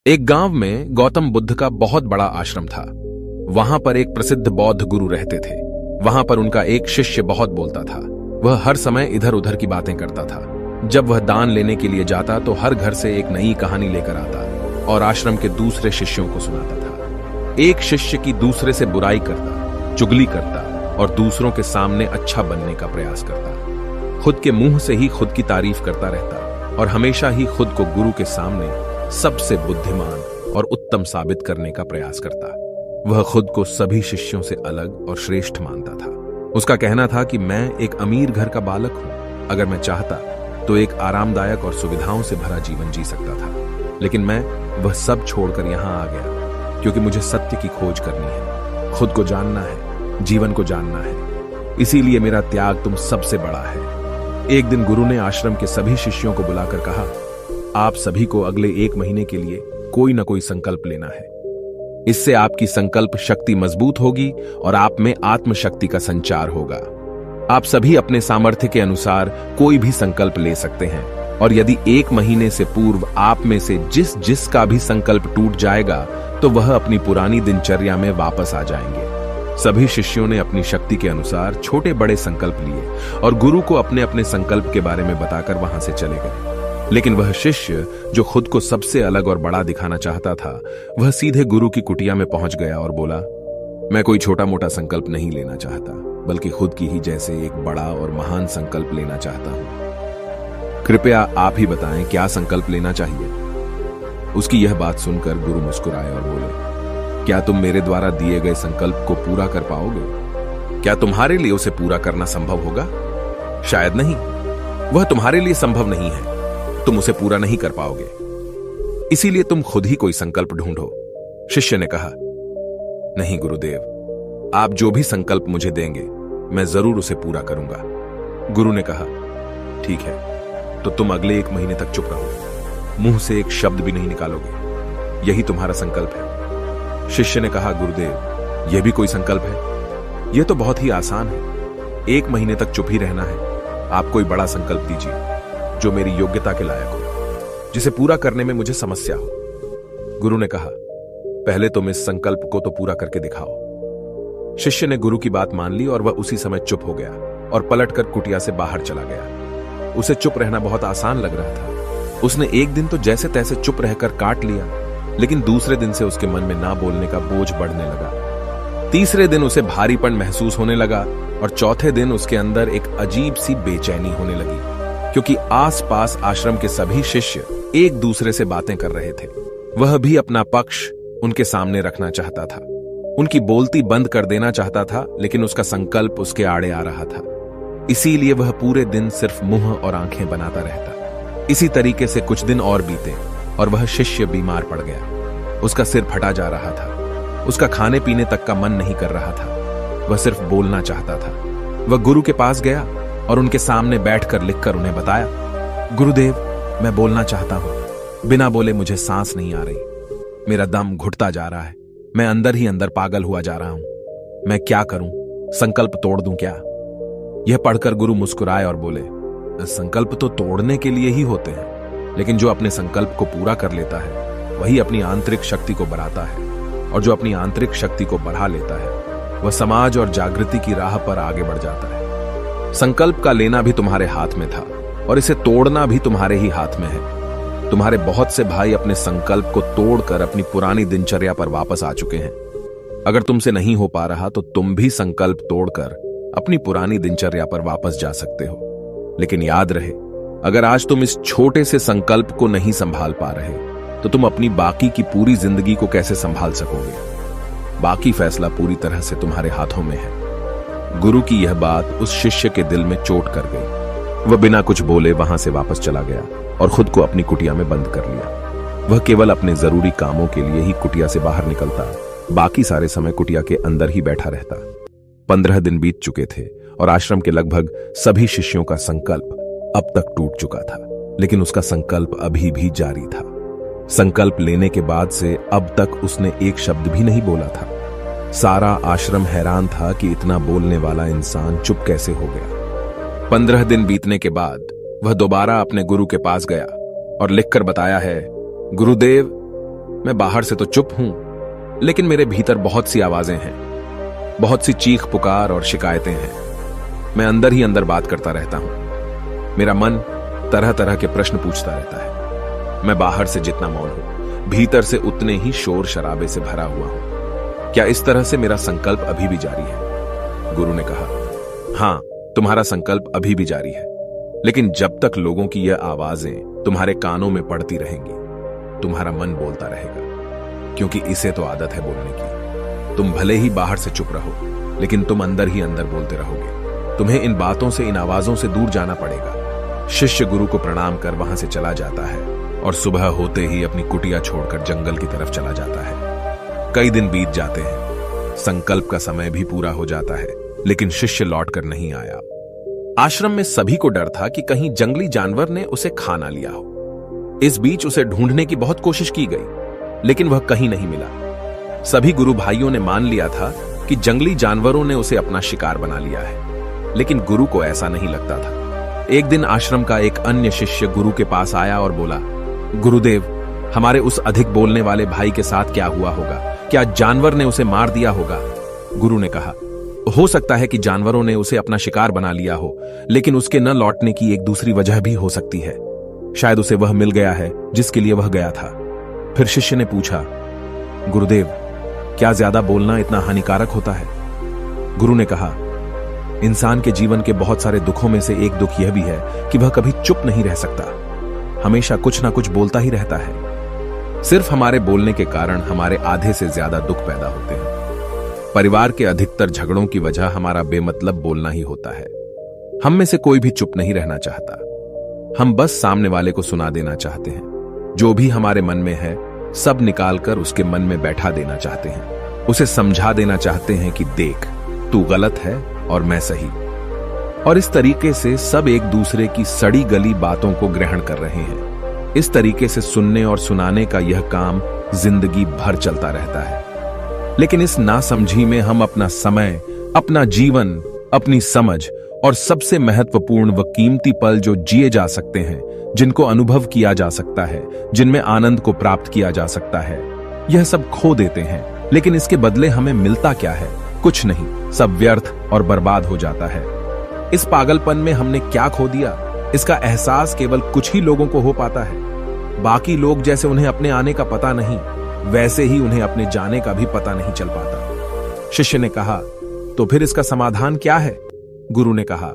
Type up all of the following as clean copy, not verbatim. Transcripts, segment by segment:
एक गांव में गौतम बुद्ध का बहुत बड़ा आश्रम था। वहां पर एक प्रसिद्ध बौद्ध गुरु रहते थे। वहां पर उनका एक शिष्य बहुत बोलता था। वह हर समय इधर उधर की बातें करता था। जब वह दान लेने के लिए जाता तो हर घर से एक नई कहानी लेकर आता और आश्रम के दूसरे शिष्यों को सुनाता था। एक शिष्य की दूसरे से बुराई करता, चुगली करता और दूसरों के सामने अच्छा बनने का प्रयास करता। खुद के मुंह से ही खुद की तारीफ करता रहता और हमेशा ही खुद को गुरु के सामने सबसे बुद्धिमान और उत्तम साबित करने का प्रयास करता। वह खुद को सभी शिष्यों से अलग और श्रेष्ठ मानता था। उसका कहना था कि मैं एक अमीर घर का बालक हूं। अगर मैं चाहता तो एक आरामदायक और सुविधाओं से भरा जीवन जी सकता था, लेकिन मैं वह सब छोड़कर यहां आ गया क्योंकि मुझे सत्य की खोज करनी है, खुद को जानना है, जीवन को जानना है। इसीलिए मेरा त्याग तुम सबसे बड़ा है। एक दिन गुरु ने आश्रम के सभी शिष्यों को बुलाकर कहा, आप सभी को अगले 1 महीने के लिए कोई ना कोई संकल्प लेना है। इससे आपकी संकल्प शक्ति मजबूत होगी और आप में आत्मशक्ति का संचार होगा। आप सभी अपने सामर्थ्य के अनुसार कोई भी संकल्प ले सकते हैं और यदि 1 महीने से पूर्व आप में से जिसका भी संकल्प टूट जाएगा तो वह अपनी पुरानी दिनचर्या में वापस आ जाएंगे। सभी शिष्यों ने अपनी शक्ति के अनुसार छोटे बड़े संकल्प लिए और गुरु को अपने अपने संकल्प के बारे में बताकर वहां से चले गए। लेकिन वह शिष्य जो खुद को सबसे अलग और बड़ा दिखाना चाहता था, वह सीधे गुरु की कुटिया में पहुंच गया और बोला, मैं कोई छोटा मोटा संकल्प नहीं लेना चाहता, बल्कि खुद की ही जैसे एक बड़ा और महान संकल्प लेना चाहता हूं। कृपया आप ही बताएं क्या संकल्प लेना चाहिए। उसकी यह बात सुनकर गुरु मुस्कुराए और बोले, क्या तुम मेरे द्वारा दिए गए संकल्प को पूरा कर पाओगे? क्या तुम्हारे लिए उसे पूरा करना संभव होगा? शायद नहीं। वह तुम्हारे लिए संभव नहीं है, तुम उसे पूरा नहीं कर पाओगे। इसीलिए तुम खुद ही कोई संकल्प ढूंढो। शिष्य ने कहा, नहीं गुरुदेव, आप जो भी संकल्प मुझे देंगे मैं जरूर उसे पूरा करूंगा। गुरु ने कहा, ठीक है, तो तुम अगले 1 महीने तक चुप रहो, मुंह से एक शब्द भी नहीं निकालोगे। यही तुम्हारा संकल्प है। शिष्य ने कहा, गुरुदेव, यह भी कोई संकल्प है? यह तो बहुत ही आसान है। 1 महीने तक चुप ही रहना है। आप कोई बड़ा संकल्प दीजिए जो मेरी योग्यता के लायक हो, जिसे पूरा करने में मुझे समस्या हो। गुरु ने कहा, पहले तुम इस संकल्प को तो पूरा करके दिखाओ। शिष्य ने गुरु की बात मान ली और वह उसी समय चुप हो गया और पलटकर कुटिया से बाहर चला गया। उसे चुप रहना बहुत आसान लग रहा था। उसने एक दिन तो जैसे तैसे चुप रहकर काट लिया, लेकिन दूसरे दिन से उसके मन में ना बोलने का बोझ बढ़ने लगा। तीसरे दिन उसे भारीपन महसूस होने लगा और चौथे दिन उसके अंदर एक अजीब सी बेचैनी होने लगी, क्योंकि आसपास आश्रम के सभी शिष्य एक दूसरे से बातें कर रहे थे। वह भी अपना पक्ष उनके सामने रखना चाहता था, उनकी बोलती बंद कर देना चाहता था, लेकिन उसका संकल्प उसके आड़े आ रहा था। इसीलिए वह पूरे दिन सिर्फ मुंह और आंखें बनाता रहता। इसी तरीके से कुछ दिन और बीते और वह शिष्य बीमार पड़ गया। उसका सिर फटा जा रहा था। उसका खाने पीने तक का मन नहीं कर रहा था। वह सिर्फ बोलना चाहता था। वह गुरु के पास गया और उनके सामने बैठकर लिखकर उन्हें बताया, गुरुदेव, मैं बोलना चाहता हूं। बिना बोले मुझे सांस नहीं आ रही। मेरा दम घुटता जा रहा है। मैं अंदर ही अंदर पागल हुआ जा रहा हूं। मैं क्या करूं? संकल्प तोड़ दूं क्या? यह पढ़कर गुरु मुस्कुराए और बोले, संकल्प तो तोड़ने के लिए ही होते हैं, लेकिन जो अपने संकल्प को पूरा कर लेता है वही अपनी आंतरिक शक्ति को बढ़ाता है, और जो अपनी आंतरिक शक्ति को बढ़ा लेता है वह समाज और जागृति की राह पर आगे बढ़ जाता है। संकल्प का लेना भी तुम्हारे हाथ में था और इसे तोड़ना भी तुम्हारे ही हाथ में है। तुम्हारे बहुत से भाई अपने संकल्प को तोड़कर अपनी पुरानी दिनचर्या पर वापस आ चुके हैं। अगर तुमसे नहीं हो पा रहा तो तुम भी संकल्प तोड़कर अपनी पुरानी दिनचर्या पर वापस जा सकते हो। लेकिन याद रहे, अगर आज तुम इस छोटे से संकल्प को नहीं संभाल पा रहे तो तुम अपनी बाकी की पूरी जिंदगी को कैसे संभाल सकोगे? बाकी फैसला पूरी तरह से तुम्हारे हाथों में है। गुरु की यह बात उस शिष्य के दिल में चोट कर गई। वह बिना कुछ बोले वहां से वापस चला गया और खुद को अपनी कुटिया में बंद कर लिया। वह केवल अपने जरूरी कामों के लिए ही कुटिया से बाहर निकलता, बाकी सारे समय कुटिया के अंदर ही बैठा रहता। 15 दिन बीत चुके थे और आश्रम के लगभग सभी शिष्यों का संकल्प अब तक टूट चुका था, लेकिन उसका संकल्प अभी भी जारी था। संकल्प लेने के बाद से अब तक उसने एक शब्द भी नहीं बोला था। सारा आश्रम हैरान था कि इतना बोलने वाला इंसान चुप कैसे हो गया। 15 दिन बीतने के बाद वह दोबारा अपने गुरु के पास गया और लिखकर बताया है, गुरुदेव, मैं बाहर से तो चुप हूं, लेकिन मेरे भीतर बहुत सी आवाजें हैं, बहुत सी चीख पुकार और शिकायतें हैं। मैं अंदर ही अंदर बात करता रहता हूं। मेरा मन तरह तरह के प्रश्न पूछता रहता है। मैं बाहर से जितना मौन हूं, भीतर से उतने ही शोर शराबे से भरा हुआ हूं। क्या इस तरह से मेरा संकल्प अभी भी जारी है? गुरु ने कहा, हां, तुम्हारा संकल्प अभी भी जारी है, लेकिन जब तक लोगों की यह आवाजें तुम्हारे कानों में पड़ती रहेंगी, तुम्हारा मन बोलता रहेगा, क्योंकि इसे तो आदत है बोलने की। तुम भले ही बाहर से चुप रहो, लेकिन तुम अंदर ही अंदर बोलते रहोगे। तुम्हें इन बातों से, इन आवाजों से दूर जाना पड़ेगा। शिष्य गुरु को प्रणाम कर वहां से चला जाता है और सुबह होते ही अपनी कुटिया छोड़कर जंगल की तरफ चला जाता है। कई दिन बीत जाते हैं, संकल्प का समय भी पूरा हो जाता है, लेकिन शिष्य लौटकर नहीं आया। आश्रम में सभी को डर था कि कहीं जंगली जानवर ने उसे खा ना लिया हो। इस बीच उसे ढूंढने की बहुत कोशिश की गई, लेकिन वह कहीं नहीं मिला। सभी गुरु भाइयों ने मान लिया था कि जंगली जानवरों ने उसे अपना शिकार बना लिया है, लेकिन गुरु को ऐसा नहीं लगता था। एक दिन आश्रम का एक अन्य शिष्य गुरु के पास आया और बोला, गुरुदेव, हमारे उस अधिक बोलने वाले भाई के साथ क्या हुआ होगा? क्या जानवर ने उसे मार दिया होगा? गुरु ने कहा, हो सकता है कि जानवरों ने उसे अपना शिकार बना लिया हो, लेकिन उसके न लौटने की एक दूसरी वजह भी हो सकती है। शायद उसे वह मिल गया है जिसके लिए वह गया था। फिर शिष्य ने पूछा, गुरुदेव, क्या ज्यादा बोलना इतना हानिकारक होता है? गुरु ने कहा, इंसान के जीवन के बहुत सारे दुखों में से एक दुख यह भी है कि वह कभी चुप नहीं रह सकता, हमेशा कुछ ना कुछ बोलता ही रहता है। सिर्फ हमारे बोलने के कारण हमारे आधे से ज्यादा दुख पैदा होते हैं। परिवार के अधिकतर झगड़ों की वजह हमारा बेमतलब बोलना ही होता है। हम में से कोई भी चुप नहीं रहना चाहता। हम बस सामने वाले को सुना देना चाहते हैं। जो भी हमारे मन में है, सब निकालकर उसके मन में बैठा देना चाहते हैं। उसे समझा देना चाहते हैं कि देख, तू गलत है और मैं सही। और इस तरीके से सब एक दूसरे की सड़ी गली बातों को ग्रहण कर रहे हैं। इस तरीके से सुनने और सुनाने का यह काम जिंदगी भर चलता रहता है। लेकिन इस नासमझी में हम अपना समय, अपना जीवन, अपनी समझ और सबसे महत्वपूर्ण व कीमती पल जो जिए जा सकते हैं, जिनको अनुभव किया जा सकता है, जिनमें आनंद को प्राप्त किया जा सकता है, यह सब खो देते हैं। लेकिन इसके बदले हमें मिलता क्या है? कुछ नहीं, सब व्यर्थ और बर्बाद हो जाता है। इस पागलपन में हमने क्या खो दिया, इसका एहसास केवल कुछ ही लोगों को हो पाता है। बाकी लोग जैसे उन्हें अपने आने का पता नहीं, वैसे ही उन्हें अपने जाने का भी पता नहीं चल पाता। शिष्य ने कहा, तो फिर इसका समाधान क्या है? गुरु ने कहा,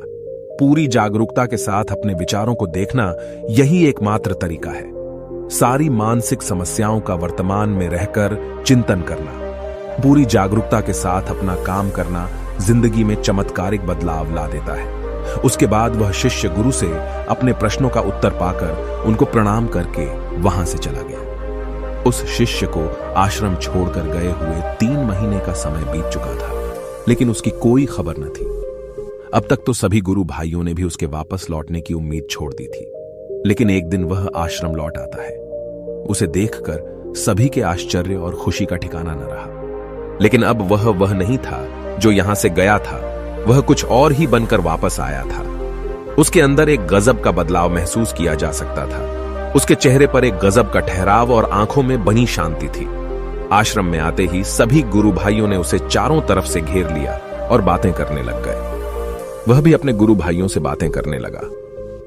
पूरी जागरूकता के साथ अपने विचारों को देखना यही एकमात्र तरीका है। सारी मानसिक समस्याओं का वर्तमान में रहकर चिंतन करना, पूरी जागरूकता के साथ अपना काम करना जिंदगी में चमत्कारिक बदलाव ला देता है। उसके बाद वह शिष्य गुरु से अपने प्रश्नों का उत्तर पाकर उनको प्रणाम करके वहां से चला गया। उस शिष्य को आश्रम छोड़कर गए हुए 3 महीने का समय बीत चुका था, लेकिन उसकी कोई खबर न थी। अब तक तो सभी गुरु भाइयों ने भी उसके वापस लौटने की उम्मीद छोड़ दी थी, लेकिन एक दिन वह आश्रम लौट आता है। उसे देखकर सभी के आश्चर्य और खुशी का ठिकाना न रहा। लेकिन अब वह नहीं था जो यहां से गया था, वह कुछ और ही बनकर वापस आया था। उसके अंदर एक गजब का बदलाव महसूस किया जा सकता था। उसके चेहरे पर एक गजब का ठहराव और आंखों में बनी शांति थी। आश्रम में आते ही सभी गुरु भाइयों ने उसे चारों तरफ से घेर लिया और बातें करने लग गए। वह भी अपने गुरु भाइयों से बातें करने लगा।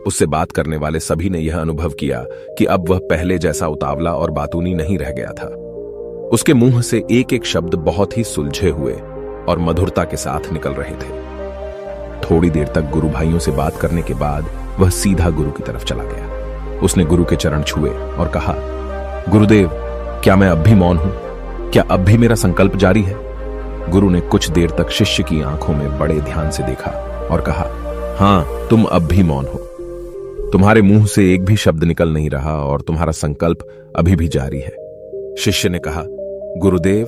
उससे बात करने वाले सभी ने यह अनुभव किया कि अब वह पहले जैसा उतावला और बातूनी नहीं रह गया था। उसके मुंह से एक एक शब्द बहुत ही सुलझे हुए और मधुरता के साथ निकल रहे थे। थोड़ी देर तक गुरु भाइयों से बात करने के बाद वह सीधा गुरु की तरफ चला गया। उसने गुरु के चरण छुए और कहा, गुरुदेव, क्या मैं अब भी मौन हूं? क्या अब भी मेरा संकल्प जारी है? गुरु ने कुछ देर तक शिष्य की आंखों में बड़े ध्यान से देखा और कहा, हां, तुम अब भी मौन हो। तुम्हारे मुंह से एक भी शब्द निकल नहीं रहा और तुम्हारा संकल्प अभी भी जारी है। शिष्य ने कहा, गुरुदेव,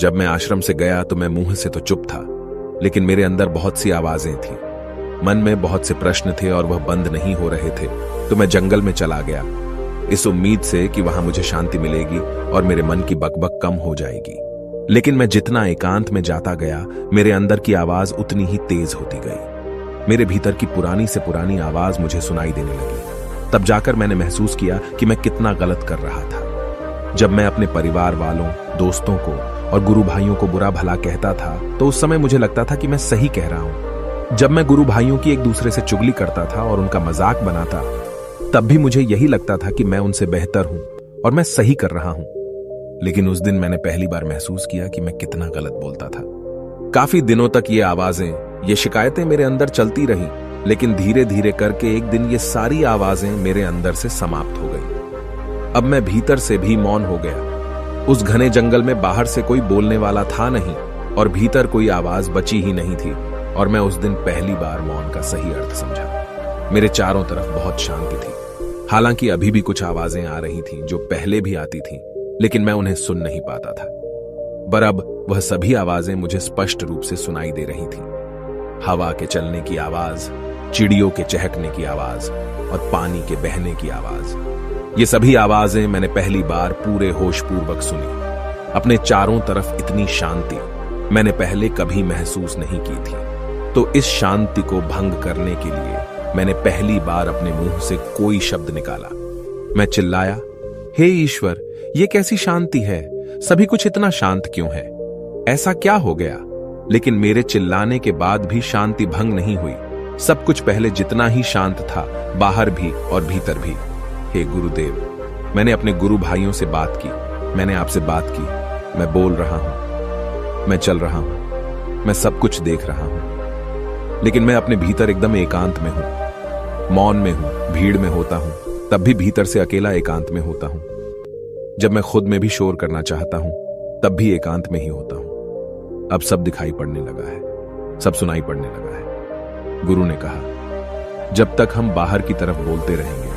जब मैं आश्रम से गया तो मैं मुंह से तो चुप था, लेकिन मेरे अंदर बहुत सी आवाजें थीं। मन में बहुत से प्रश्न थे और वह बंद नहीं हो रहे थे, तो मैं जंगल में चला गया, इस उम्मीद से कि वहां मुझे शांति मिलेगी और मेरे मन की बकबक कम हो जाएगी। लेकिन मैं जितना एकांत में जाता गया, मेरे अंदर की आवाज उतनी ही तेज होती गई। मेरे भीतर की पुरानी से पुरानी आवाज मुझे सुनाई देने लगी। तब जाकर मैंने महसूस किया कि मैं कितना गलत कर रहा था। जब मैं अपने परिवार वालों, दोस्तों को और गुरु भाइयों को बुरा भला कहता था तो उस समय मुझे लगता था कि मैं सही कह रहा हूं। जब मैं गुरु भाइयों की एक दूसरे से चुगली करता था और उनका मजाक बनाता, तब भी मुझे यही लगता था कि मैं उनसे बेहतर हूं और मैं सही कर रहा हूं। लेकिन उस दिन मैंने पहली बार महसूस किया कि मैं कितना गलत बोलता था। काफी दिनों तक ये आवाजें, ये शिकायतें मेरे अंदर चलती रहीं, लेकिन धीरे धीरे करके एक दिन ये सारी आवाजें मेरे अंदर से समाप्त हो गई। अब मैं भीतर से भी मौन हो गया। उस घने जंगल में बाहर से कोई बोलने वाला था नहीं और भीतर कोई आवाज बची ही नहीं थी, और मैं उस दिन पहली बार मौन का सही अर्थ समझा। मेरे चारों तरफ बहुत शांति थी। हालांकि अभी भी कुछ आवाजें आ रही थीं जो पहले भी आती थीं, लेकिन मैं उन्हें सुन नहीं पाता था। पर अब वह सभी आवाजें मुझे स्पष्ट रूप से सुनाई दे रही थीं। हवा के चलने की आवाज, चिड़ियों के चहकने की आवाज और पानी के बहने की आवाज। ये सभी आवाजें मैंने पहली बार पूरे होशपूर्वक सुनी। अपने चारों तरफ इतनी शांति मैंने पहले कभी महसूस नहीं की थी। तो इस शांति को भंग करने के लिए मैंने पहली बार अपने मुंह से कोई शब्द निकाला। मैं चिल्लाया, हे ईश्वर, ये कैसी शांति है? सभी कुछ इतना शांत क्यों है? ऐसा क्या हो गया? लेकिन मेरे चिल्लाने के बाद भी शांति भंग नहीं हुई। सब कुछ पहले जितना ही शांत था, बाहर भी और भीतर भी। हे गुरुदेव, मैंने अपने गुरु भाइयों से बात की, मैंने आपसे बात की। मैं बोल रहा हूं, मैं चल रहा हूं, मैं सब कुछ देख रहा हूं, लेकिन मैं अपने भीतर एकदम एकांत में हूं, मौन में हूं, भीड़ में होता हूं, तब भी भीतर से अकेला एकांत में होता हूं। जब मैं खुद में भी शोर करना चाहता हूं, तब भी एकांत में ही होता हूं। अब सब दिखाई पड़ने लगा है, सब सुनाई पड़ने लगा है। गुरु ने कहा, जब तक हम बाहर की तरफ बोलते रहेंगे,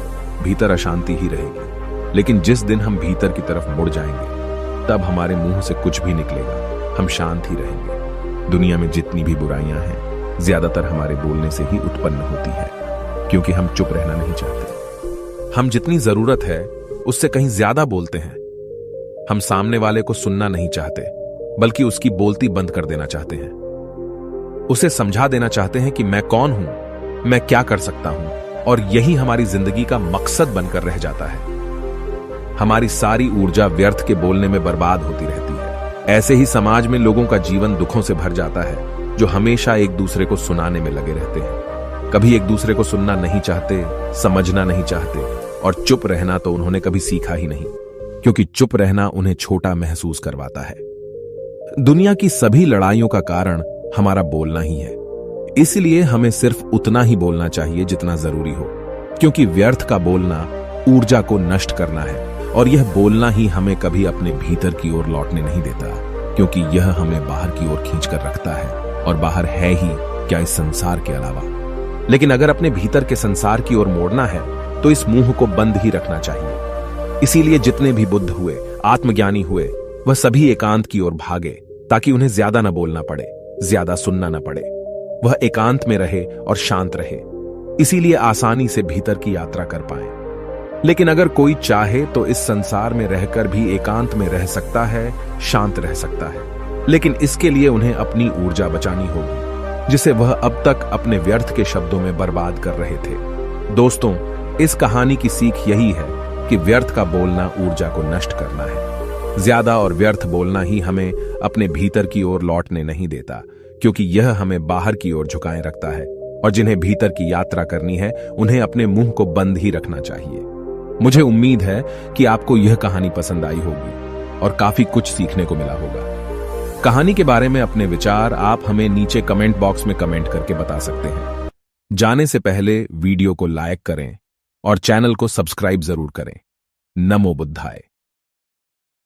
भीतर अशांति ही रहेगी। लेकिन जिस दिन हम भीतर की तरफ मुड़ जाएंगे, तब हमारे मुंह से कुछ भी निकलेगा, हम शांत ही रहेंगे। दुनिया में जितनी भी बुराइयां हैं, ज्यादातर हमारे बोलने से ही उत्पन्न होती है, क्योंकि हम चुप रहना नहीं चाहते। हम जितनी जरूरत है उससे कहीं ज्यादा बोलते हैं। हम सामने वाले को सुनना नहीं चाहते, बल्कि उसकी बोलती बंद कर देना चाहते हैं। उसे समझा देना चाहते हैं कि मैं कौन हूं, मैं क्या कर सकता हूं, और यही हमारी जिंदगी का मकसद बनकर रह जाता है। हमारी सारी ऊर्जा व्यर्थ के बोलने में बर्बाद होती रहती है। ऐसे ही समाज में लोगों का जीवन दुखों से भर जाता है, जो हमेशा एक दूसरे को सुनाने में लगे रहते हैं। कभी एक दूसरे को सुनना नहीं चाहते, समझना नहीं चाहते, और चुप रहना तो उन्होंने कभी सीखा ही नहीं, क्योंकि चुप रहना उन्हें छोटा महसूस करवाता है। दुनिया की सभी लड़ाइयों का कारण हमारा बोलना ही है। इसलिए हमें सिर्फ उतना ही बोलना चाहिए जितना जरूरी हो, क्योंकि व्यर्थ का बोलना ऊर्जा को नष्ट करना है, और यह बोलना ही हमें कभी अपने भीतर की ओर लौटने नहीं देता, क्योंकि यह हमें बाहर की ओर खींचकर रखता है, और बाहर है ही क्या इस संसार के अलावा। लेकिन अगर अपने भीतर के संसार की ओर मोड़ना है, तो इस मुंह को बंद ही रखना चाहिए। इसीलिए जितने भी बुद्ध हुए, आत्मज्ञानी हुए, वह सभी एकांत की ओर भागे, ताकि उन्हें ज्यादा न बोलना पड़े, ज्यादा सुनना न पड़े। वह एकांत में रहे और शांत रहे, इसीलिए आसानी से भीतर की यात्रा कर पाए। लेकिन अगर कोई चाहे तो इस संसार में रहकर भी एकांत में रह सकता है, शांत रह सकता है, लेकिन इसके लिए उन्हें अपनी ऊर्जा बचानी होगी, जिसे वह अब तक अपने व्यर्थ के शब्दों में बर्बाद कर रहे थे। दोस्तों, इस कहानी की सीख यही है कि व्यर्थ का बोलना ऊर्जा को नष्ट करना है। ज्यादा और व्यर्थ बोलना ही हमें अपने भीतर की ओर लौटने नहीं देता, क्योंकि यह हमें बाहर की ओर झुकाए रखता है, और जिन्हें भीतर की यात्रा करनी है, उन्हें अपने मुंह को बंद ही रखना चाहिए। मुझे उम्मीद है कि आपको यह कहानी पसंद आई होगी और काफी कुछ सीखने को मिला होगा। कहानी के बारे में अपने विचार आप हमें नीचे कमेंट बॉक्स में कमेंट करके बता सकते हैं। जाने से पहले वीडियो को लाइक करें और चैनल को सब्सक्राइब जरूर करें। नमो बुद्धाय।